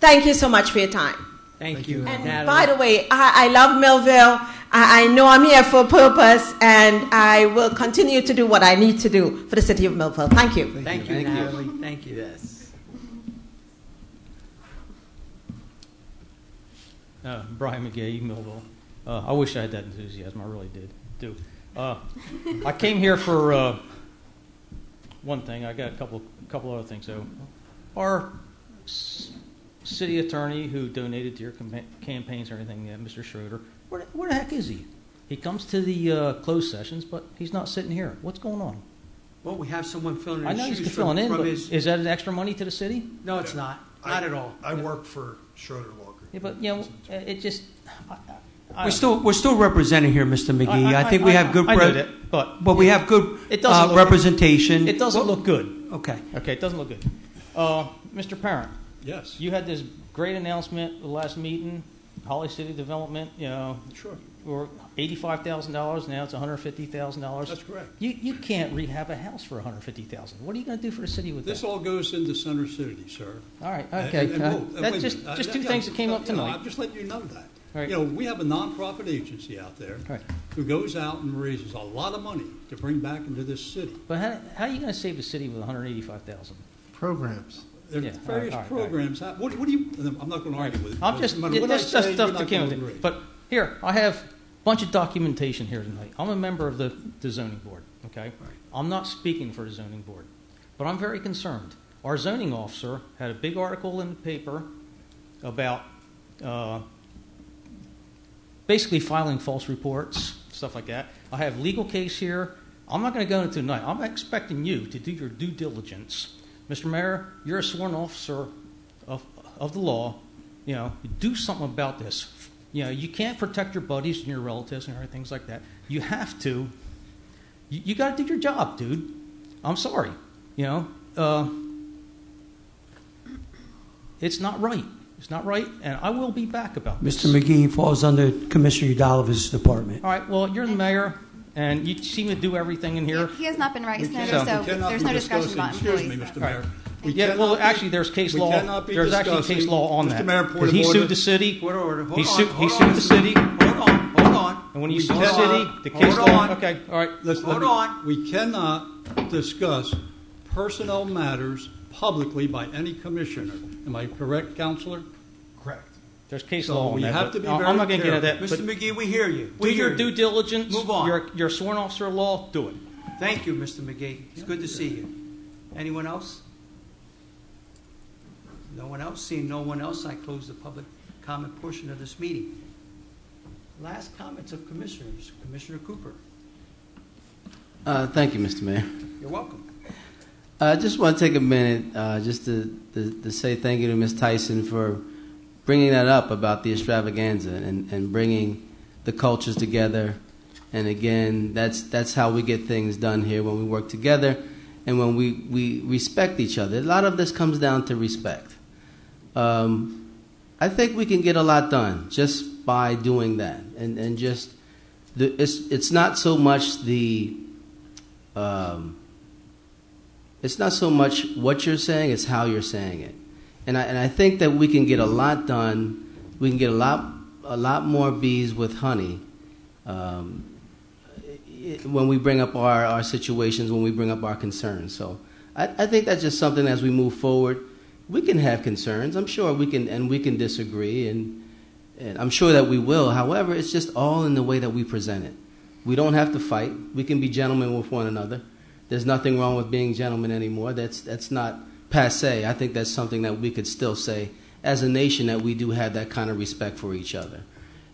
Thank you so much for your time. Thank you. And Natalie. by the way, I love Millville. I know I'm here for a purpose, and I will continue to do what I need to do for the city of Millville. Thank you. Thank you, Thank you. Natalie. Thank you. Yes. Brian McGee, Millville. I wish I had that enthusiasm. I really do. I came here for one thing. I got a couple other things. So, our city attorney who donated to your campaigns and everything, Mr. Schroeder, where the heck is he? He comes to the closed sessions, but he's not sitting here. What's going on? Well, we have someone filling in I know his he's shoes filling in, from but his... is that an extra money to the city? No, it's not. Not at all. I work for Schroeder Walker. Yeah, but it just. We're still representing here, Mr. McGee. I think we have good. I know that, but we have good it doesn't representation. It doesn't look good. Okay. Okay, it doesn't look good. Mr. Parent. Yes. You had this great announcement at the last meeting, Holly City Development. Sure. We're $85,000 now. It's $150,000. That's correct. You can't rehab a house for $150,000. What are you going to do for the city with This that? all goes into Center City, sir. All right. Okay. That's just two things that came up tonight. I'm just letting you know that. All right. We have a nonprofit agency out there Right. who goes out and raises a lot of money to bring back into this city. But how are you going to save the city with $185,000? Programs. There's Yeah, various all right. programs. What do you? I'm not going to argue with it. I'm just No matter what I that's say, stuff you're that not came going with to it. agree. But here, I have a bunch of documentation here tonight. I'm a member of the zoning board. Okay, I'm not speaking for the zoning board, but I'm very concerned. Our zoning officer had a big article in the paper about basically filing false reports, stuff like that. I have legal case here. I'm not going to go into tonight. I'm expecting you to do your due diligence. Mr. Mayor, you're a sworn officer of the law. Do something about this. You can't protect your buddies and your relatives and everything, things like that. You have to. You got to do your job, dude. I'm sorry. It's not right. It's not right, and I will be back about this. Mr. McGee falls under Commissioner Udalova's department. All right, well, you're the mayor, and you seem to do everything in here. He has not been right, We Senator, cannot- so we cannot there's be no discussion about discussing- excuse me, employees. Mr. Mayor. We Yeah, well, cannot be- actually, there's case we law. cannot be There's actually case discussing- law on Mr. that. Mayor, point Because of he order. sued the city. Hold He sued on. the city. Hold on. And when you We sue the cannot- city, the case hold law. on. Okay, all right. Hold on. We cannot discuss personnel matters publicly by any commissioner. Am I correct, Counselor? Correct. There's case So law on we that. have but to be I'm very not going to get into that. Mr. But McGee, we hear you. do your due diligence. Move on. You're a sworn officer of law. Do it. Thank you, Mr. McGee. It's good to see you. Anyone else? No one else? Seeing no one else, I close the public comment portion of this meeting. Last comments of commissioners. Commissioner Cooper. Thank you, Mr. Mayor. You're welcome. I just want to take a minute just to say thank you to Ms. Tyson for bringing that up about the extravaganza and bringing the cultures together. And again, that's how we get things done here, when we work together and when we respect each other. A lot of this comes down to respect. I think we can get a lot done just by doing that. And just, it's not so much it's not so much what you're saying, it's how you're saying it. And I think that we can get a lot done. We can get a lot more bees with honey when we bring up our situations, when we bring up our concerns. So I think that's just something as we move forward. We can have concerns. I'm sure we can disagree, and I'm sure that we will. However, it's just all in the way that we present it. We don't have to fight. We can be gentlemen with one another. There's nothing wrong with being gentlemen anymore. That's not passé. I think that's something that we could still say as a nation, that we do have that kind of respect for each other.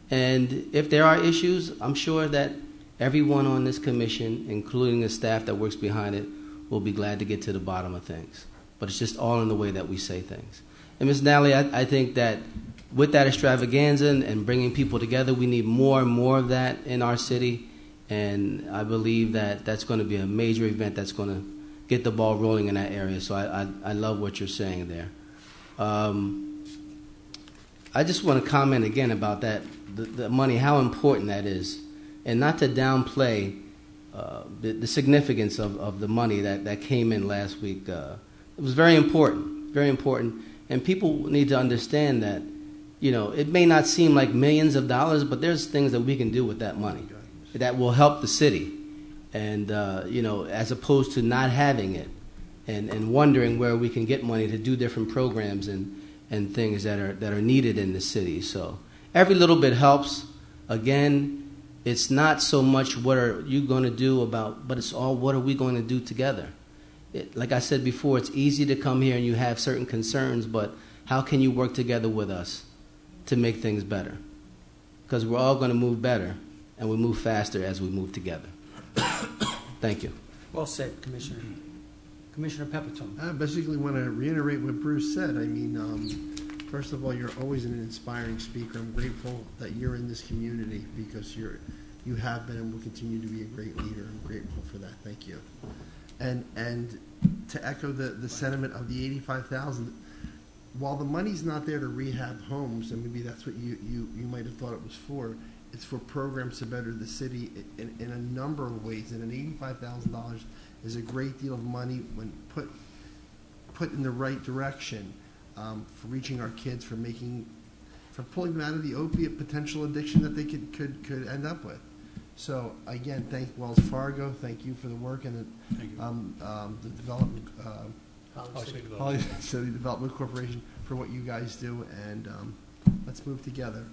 And if there are issues, I'm sure that everyone on this commission, including the staff that works behind it, will be glad to get to the bottom of things. But it's just all in the way that we say things. And Ms. Nally, I think that with that extravaganza and bringing people together, we need more and more of that in our city. And I believe that that's going to be a major event that's going to get the ball rolling in that area. So I love what you're saying there. I just want to comment again about that, the money, how important that is. And not to downplay the significance of the money that came in last week. It was very important, very important. And people need to understand that, it may not seem like millions of dollars, but there's things that we can do with that money that will help the city. And, as opposed to not having it and wondering where we can get money to do different programs and things that are needed in the city. So every little bit helps. Again, it's not so much what are you going to do but it's all what are we going to do together. Like I said before, it's easy to come here and you have certain concerns, but how can you work together with us to make things better? Because we're all going to move better, and we move faster as we move together. Thank you. Well said, Commissioner. Commissioner Pepitone. I basically want to reiterate what Bruce said. I mean, first of all, you're always an inspiring speaker. I'm grateful that you're in this community because you have been and will continue to be a great leader. I'm grateful for that. Thank you. And to echo the sentiment of the $85,000, while the money's not there to rehab homes, and maybe that's what you might have thought it was for, it's for programs to better the city in a number of ways. And an $85,000 is a great deal of money when put in the right direction for reaching our kids, for pulling them out of the opiate potential addiction that they could end up with. So again, thank Wells Fargo. Thank you for the work and the development, Holly City Development Corporation for what you guys do. And let's move together.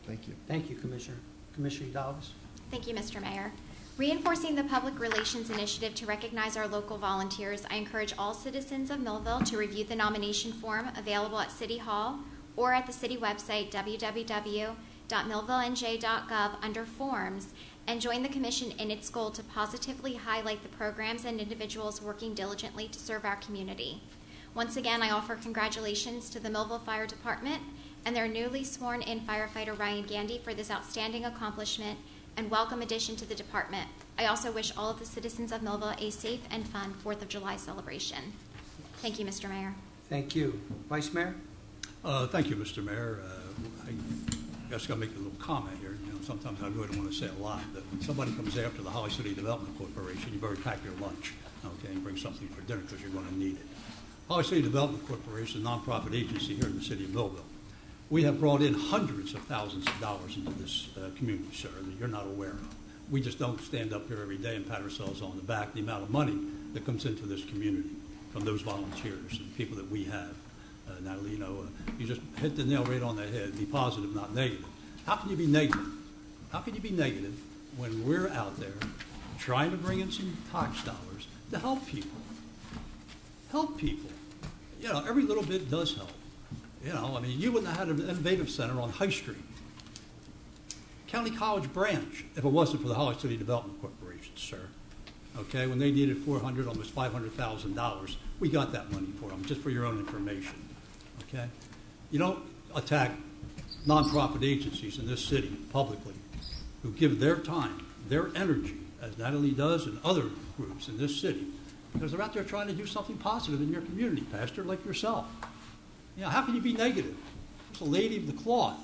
Thank you. Thank you, Commissioner. Commissioner Udalvis. Thank you, Mr. Mayor. Reinforcing the public relations initiative to recognize our local volunteers, I encourage all citizens of Millville to review the nomination form available at City Hall or at the city website, www.millvillenj.gov, under Forms, and join the Commission in its goal to positively highlight the programs and individuals working diligently to serve our community. Once again, I offer congratulations to the Millville Fire Department and their newly sworn-in firefighter Ryan Gandy for this outstanding accomplishment and welcome addition to the department. I also wish all of the citizens of Millville a safe and fun 4th of July celebration. Thank you, Mr. Mayor. Thank you. Vice Mayor? Thank you, Mr. Mayor. I guess I'll make a little comment here. Sometimes I really don't want to say a lot, but when somebody comes after the Holly City Development Corporation, you better pack your lunch, okay, and bring something for dinner because you're going to need it. Holly City Development Corporation is a nonprofit agency here in the city of Millville. We have brought in hundreds of thousands of dollars into this community, sir, that you're not aware of. We just don't stand up here every day and pat ourselves on the back. The amount of money that comes into this community from those volunteers and people that we have. Natalie, you just hit the nail right on the head. Be positive, not negative. How can you be negative? How can you be negative when we're out there trying to bring in some tax dollars to help people? Help people. Every little bit does help. You wouldn't have had an innovative center on High Street, County College branch, if it wasn't for the Holly City Development Corporation, sir. Okay, when they needed $400, almost $500,000, we got that money for them, just for your own information. Okay, you don't attack nonprofit agencies in this city publicly who give their time, their energy, as Natalie does and other groups in this city, because they're out there trying to do something positive in your community, Pastor, like yourself. How can you be negative? There's a lady of the cloth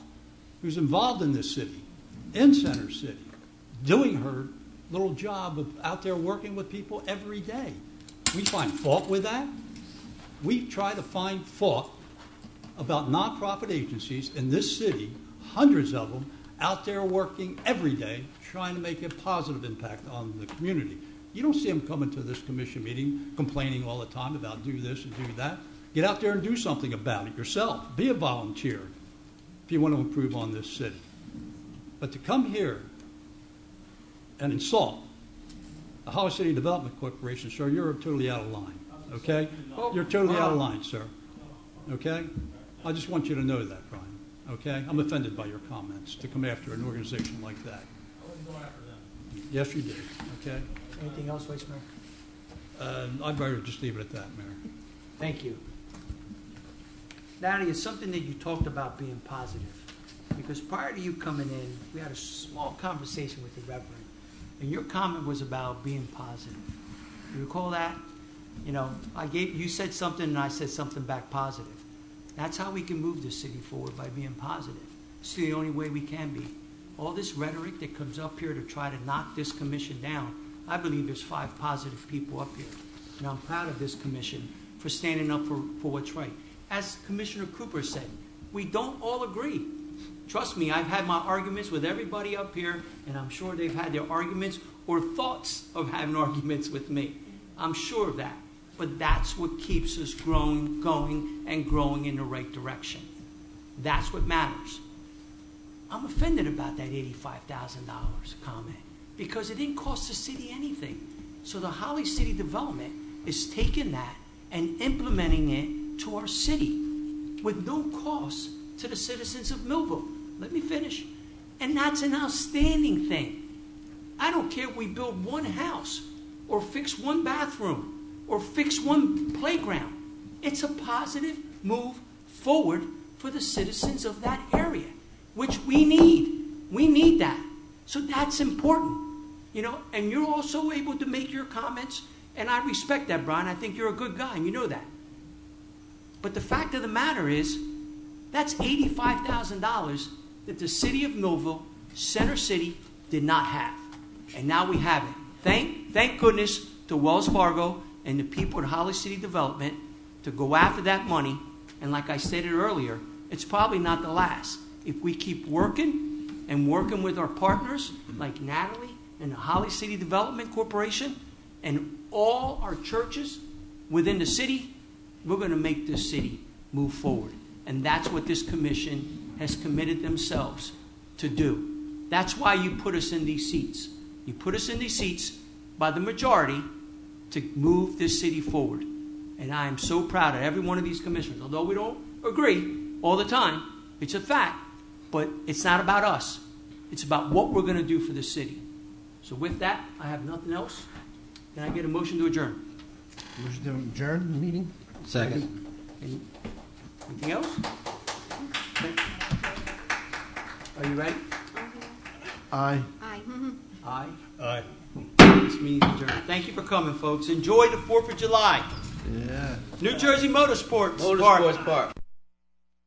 who's involved in this city, in Center City, doing her little job of out there working with people every day. We find fault with that. We try to find fault about nonprofit agencies in this city, hundreds of them, out there working every day, trying to make a positive impact on the community. You don't see them coming to this commission meeting complaining all the time about do this and do that. Get out there and do something about it yourself. Be a volunteer if you want to improve on this city. But to come here and insult the Holly City Development Corporation, sir, you're totally out of line. Okay? You're totally out of line, sir. Okay? I just want you to know that, Brian. Okay? I'm offended by your comments to come after an organization like that. I wasn't going after them. Yes, you did. Okay? Anything else, Vice Mayor? I'd rather just leave it at that, Mayor. Thank you. Natalie, it's something that you talked about being positive. Because prior to you coming in, we had a small conversation with the Reverend. And your comment was about being positive. You recall that? You said something and I said something back positive. That's how we can move this city forward, by being positive. It's the only way we can be. All this rhetoric that comes up here to try to knock this commission down, I believe there's 5 positive people up here. And I'm proud of this commission for standing up for what's right. As Commissioner Cooper said, we don't all agree. Trust me, I've had my arguments with everybody up here, and I'm sure they've had their arguments or thoughts of having arguments with me. I'm sure of that. But that's what keeps us going and growing in the right direction. That's what matters. I'm offended about that $85,000 comment because it didn't cost the city anything. So the Holly City Development is taking that and implementing it to our city with no cost to the citizens of Millville. Let me finish. And that's an outstanding thing. I don't care if we build one house or fix one bathroom or fix one playground. It's a positive move forward for the citizens of that area, which we need. We need that. So that's important. And you're also able to make your comments, and I respect that, Brian. I think you're a good guy, and you know that. But the fact of the matter is, that's $85,000 that the city of Millville, Center City, did not have. And now we have it. Thank goodness to Wells Fargo and the people at Holly City Development to go after that money. And like I stated earlier, it's probably not the last. If we keep working and working with our partners like Natalie and the Holly City Development Corporation and all our churches within the city, we're going to make this city move forward. And that's what this commission has committed themselves to do. That's why you put us in these seats. You put us in these seats by the majority to move this city forward. And I am so proud of every one of these commissioners. Although we don't agree all the time, it's a fact. But it's not about us. It's about what we're going to do for the city. So with that, I have nothing else. Can I get a motion to adjourn? Motion to adjourn the meeting? Second. Anything else? Okay. Are you ready? Aye. Aye. Aye. Aye. This meeting is adjourned. Thank you for coming, folks. Enjoy the 4th of July. Yeah. New Jersey Motorsports Motorsports Park.